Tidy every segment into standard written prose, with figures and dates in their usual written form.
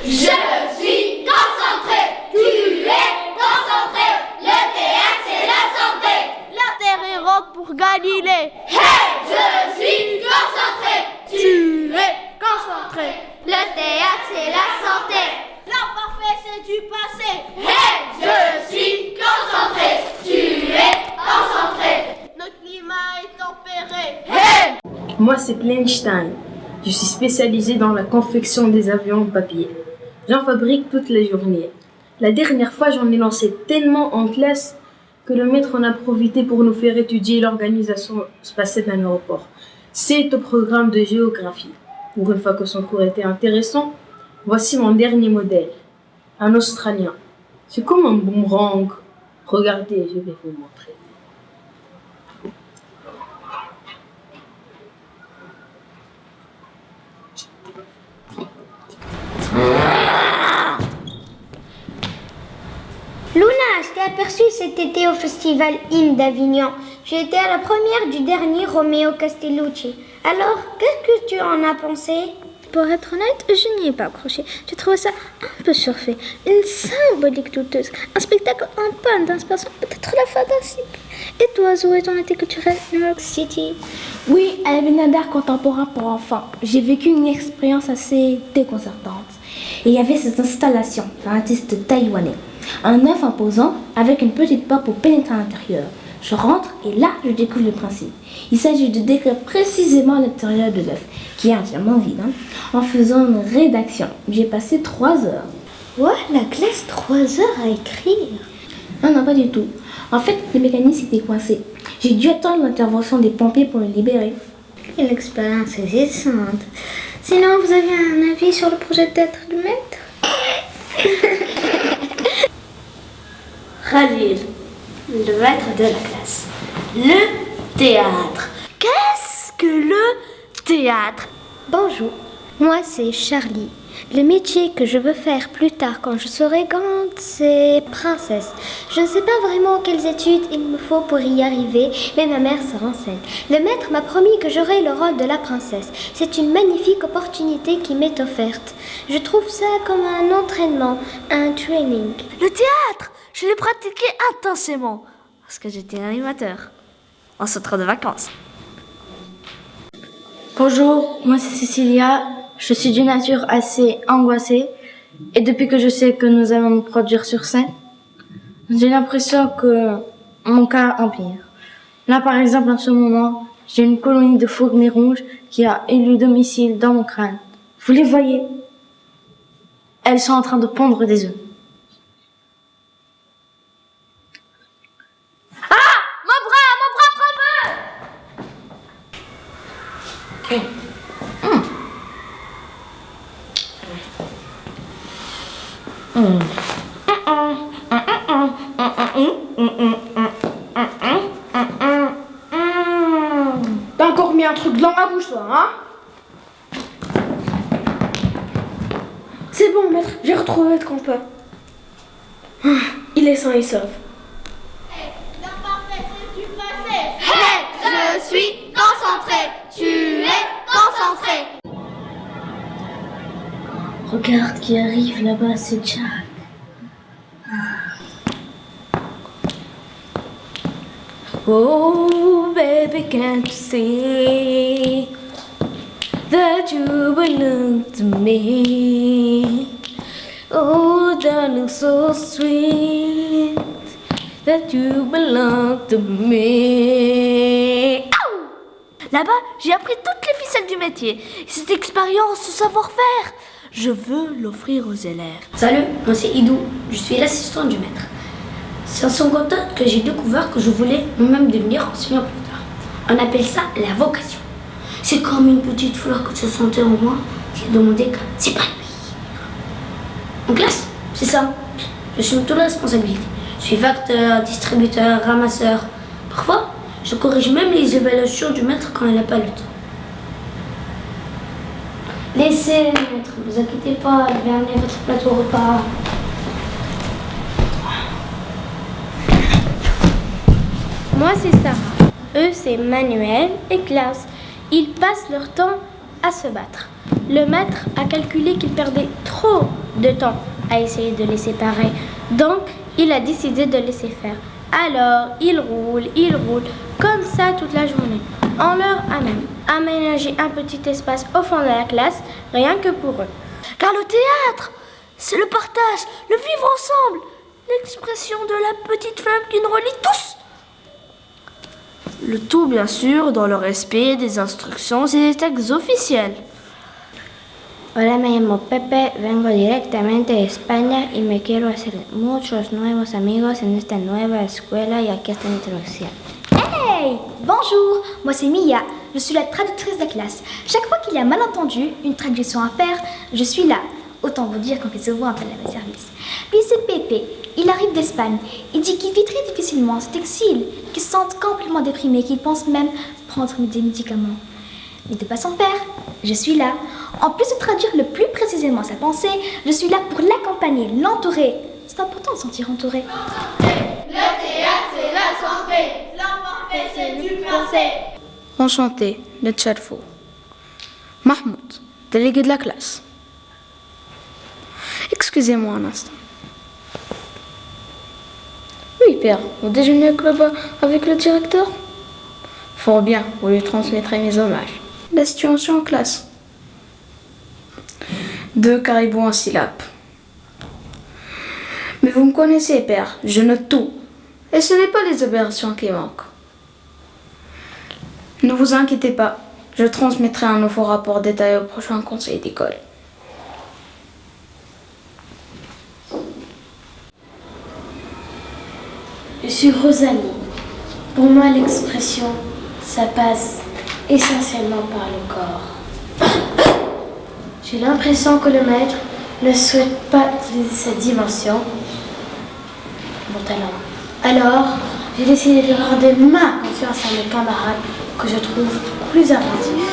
Je suis concentré. Tu es concentré. Le théâtre, c'est la santé. L'intérêt rock pour Galilée. Hey, je suis concentré. Tu es concentré. Le théâtre, c'est la santé. L'imparfait, c'est du passé. Hey, je suis concentré. Tu es concentré. Notre climat est tempéré. Hey! Moi, c'est Kleinstein. Je suis spécialisé dans la confection des avions en papier. J'en fabrique toute la journée. La dernière fois, j'en ai lancé tellement en classe que le maître en a profité pour nous faire étudier l'organisation spatiale d'un aéroport. C'est au programme de géographie. Pour une fois que son cours était intéressant, voici mon dernier modèle. Un Australien. C'est comme un boomerang. Regardez, je vais vous montrer. Luna, je t'ai aperçue cet été au festival IN d'Avignon. J'ai été à la première du dernier Romeo Castellucci. Alors, qu'est-ce que tu en as pensé? Pour être honnête, je n'y ai pas accroché. J'ai trouvé ça un peu surfait. Une symbolique douteuse. Un spectacle en panne d'inspiration, peut-être la fin d'un cycle. Et toi, Zoé, ton été culturel, New York City? Oui, à l'événement d'art contemporain pour enfants. J'ai vécu une expérience assez déconcertante. Et il y avait cette installation d'un artiste taïwanais. Un œuf imposant avec une petite porte pour pénétrer à l'intérieur. Je rentre et là, je découvre le principe. Il s'agit de décrire précisément l'intérieur de l'œuf, qui est entièrement vide, en faisant une rédaction. J'ai passé 3 heures. Ouais, la classe, 3 heures à écrire. Non, pas du tout. En fait, le mécanisme était coincé. J'ai dû attendre l'intervention des pompiers pour le libérer. Quelle expérience saisissante. Sinon, vous avez un avis sur le projet de théâtre du maître? Khalil, le maître de la classe. Le théâtre. Qu'est-ce que le théâtre? Bonjour, moi c'est Charlie. Le métier que je veux faire plus tard quand je serai grande, c'est princesse. Je ne sais pas vraiment quelles études il me faut pour y arriver, mais ma mère se renseigne. Le maître m'a promis que j'aurai le rôle de la princesse. C'est une magnifique opportunité qui m'est offerte. Je trouve ça comme un entraînement, un training. Le théâtre, je l'ai pratiqué intensément parce que j'étais animateur en sortant de vacances. Bonjour, moi c'est Cécilia. Je suis d'une nature assez angoissée et depuis que je sais que nous allons nous produire sur scène, j'ai l'impression que mon cas empire. Là par exemple en ce moment, j'ai une colonie de fourmis rouges qui a élu domicile dans mon crâne. Vous les voyez? Elles sont en train de pondre des œufs. T'as encore mis un truc dans ma bouche, toi, hein? C'est bon, maître, j'ai retrouvé ce qu'on peut. Il est sain et sauf. L'imparfait, c'est du passé. Hey, je suis concentré. Tu es concentré. Regarde qui arrive là-bas, c'est Jack. Oh, baby, can't you see that you belong to me? Oh, darling, so sweet that you belong to me. Là-bas, j'ai appris toutes les ficelles du métier. Cette expérience, ce savoir-faire, je veux l'offrir aux élèves. Salut, moi c'est Idou, je suis l'assistant du maître. C'est à son contact que j'ai découvert que je voulais moi-même devenir enseignant plus tard. On appelle ça la vocation. C'est comme une petite fleur que je sentais en moi qui a demandé qu'à s'épanouir. En classe, c'est ça. Je suis toute la responsabilité. Je suis facteur, distributeur, ramasseur. Parfois, je corrige même les évaluations du maître quand il n'a pas le temps. Laissez le maître, ne vous inquiétez pas, je vais amener votre plateau repas. Moi, c'est Sarah. Eux, c'est Manuel et Klaus. Ils passent leur temps à se battre. Le maître a calculé qu'ils perdaient trop de temps à essayer de les séparer. Donc, il a décidé de laisser faire. Alors, il roule, comme ça toute la journée. On leur a même aménagé un petit espace au fond de la classe, rien que pour eux. Car le théâtre, c'est le partage, le vivre ensemble, l'expression de la petite flamme qui nous relie tous. Le tout, bien sûr, dans le respect des instructions et des textes officiels. Hola, me llamo Pepe, vengo directamente de España y me quiero hacer muchos nuevos amigos en esta nueva escuela y aquí está mi introducción. Hey, bonjour, moi c'est Mia, je suis la traductrice de classe. Chaque fois qu'il y a un malentendu, une traduction à faire, je suis là. Autant vous dire qu'on fait souvent appel à mes services. Puis c'est Pepe, il arrive d'Espagne. Il dit qu'il vit très difficilement cet exil, qu'il se sent complètement déprimé, qu'il pense même prendre des médicaments. Mais de pas s'en faire, je suis là. En plus de traduire le plus précisément sa pensée, je suis là pour l'accompagner, l'entourer. C'est important de se sentir entouré. Le théâtre, c'est la santé. L'enfant fait, c'est du français. Enchanté, le Tcharfo. Mahmoud, délégué de la classe. Excusez-moi un instant. Oui, père, vous déjeunez avec le directeur? Fort bien, vous lui transmettrez mes hommages. La situation en classe. 2 caribous en syllabes. Mais vous me connaissez, père, je note tout. Et ce n'est pas les aberrations qui manquent. Ne vous inquiétez pas, je transmettrai un nouveau rapport détaillé au prochain conseil d'école. Je suis Rosalie. Pour moi, l'expression, ça passe essentiellement par le corps. J'ai l'impression que le maître ne souhaite pas utiliser cette dimension, mon talent. Alors, j'ai décidé de rendre ma confiance à mes camarades que je trouve plus attentifs.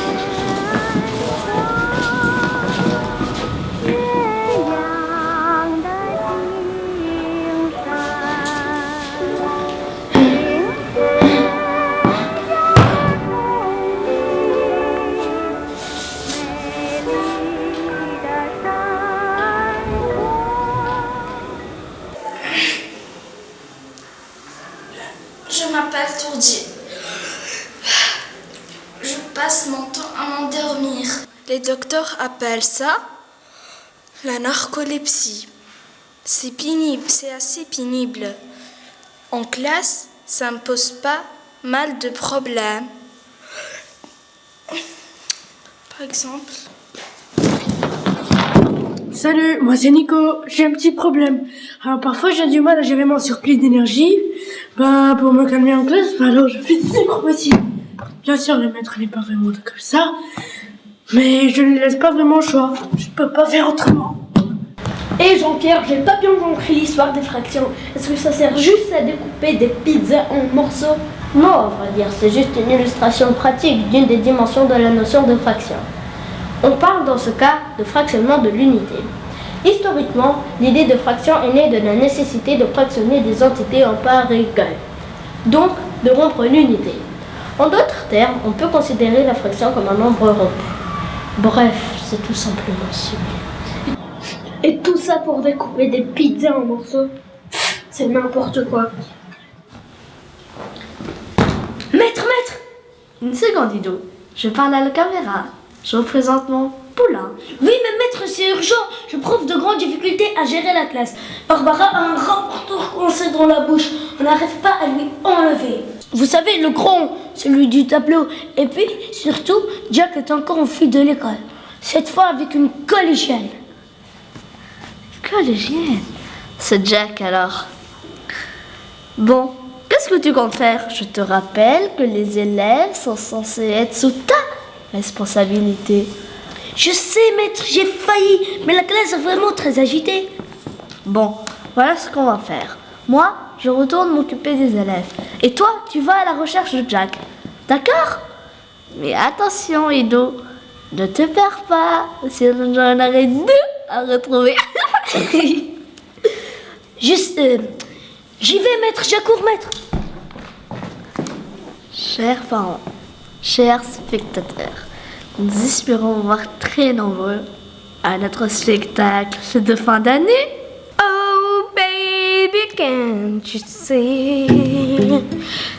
Je m'appelle Tourdier. Je passe mon temps à m'endormir. Les docteurs appellent ça la narcolepsie. C'est pénible, c'est assez pénible. En classe, ça me pose pas mal de problèmes. Par exemple... Salut, moi c'est Nico, j'ai un petit problème. Alors parfois j'ai du mal à gérer mon surplus d'énergie. Pour me calmer en classe, alors je fais des acrobaties. Bien sûr, le maître n'est pas vraiment comme ça, mais je ne lui laisse pas vraiment le choix. Je peux pas faire autrement. Et Jean-Pierre, j'ai pas bien compris l'histoire des fractions. Est-ce que ça sert juste à découper des pizzas en morceaux? Non, à vrai dire, c'est juste une illustration pratique d'une des dimensions de la notion de fraction. On parle dans ce cas de fractionnement de l'unité. Historiquement, l'idée de fraction est née de la nécessité de fractionner des entités en parts égales, donc de rompre l'unité. En d'autres termes, on peut considérer la fraction comme un nombre rompu. Bref, c'est tout simplement sublime. Et tout ça pour découper des pizzas en morceaux? C'est n'importe quoi. Maître! Une seconde, Ido. Je parle à la caméra. Je représente mon poulain. Oui, mais maître, c'est urgent. Je prouve de grandes difficultés à gérer la classe. Barbara a un rapporteur coincé dans la bouche. On n'arrive pas à lui enlever. Vous savez, le grand, celui du tableau. Et puis, surtout, Jack est encore en fuite de l'école. Cette fois avec une collégienne. Collégienne? C'est Jack alors. Bon, qu'est-ce que tu comptes faire? Je te rappelle que les élèves sont censés être sous ta responsabilité. Je sais, maître, j'ai failli, mais la classe est vraiment très agitée. Bon, voilà ce qu'on va faire. Moi, je retourne m'occuper des élèves. Et toi, tu vas à la recherche de Jack. D'accord? Mais attention, Ido, ne te perds pas, sinon j'en aurai 2 à retrouver. Juste, j'y vais, maître, j'accours, maître. Chers parents, chers spectateurs, nous espérons vous voir très nombreux à notre spectacle de fin d'année. Oh baby, can't you see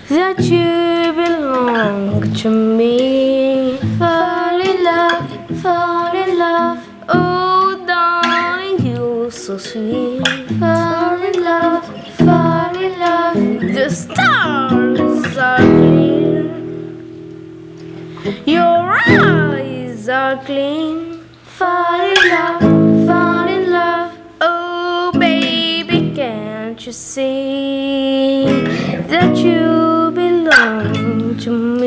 that you belong to me? Fall in love, fall in love. Oh darling, you're so sweet. Fall in love, fall in love. The stars are clear, your eyes are clean. Fall in love, fall in love. Oh baby, can't you see that you belong to me?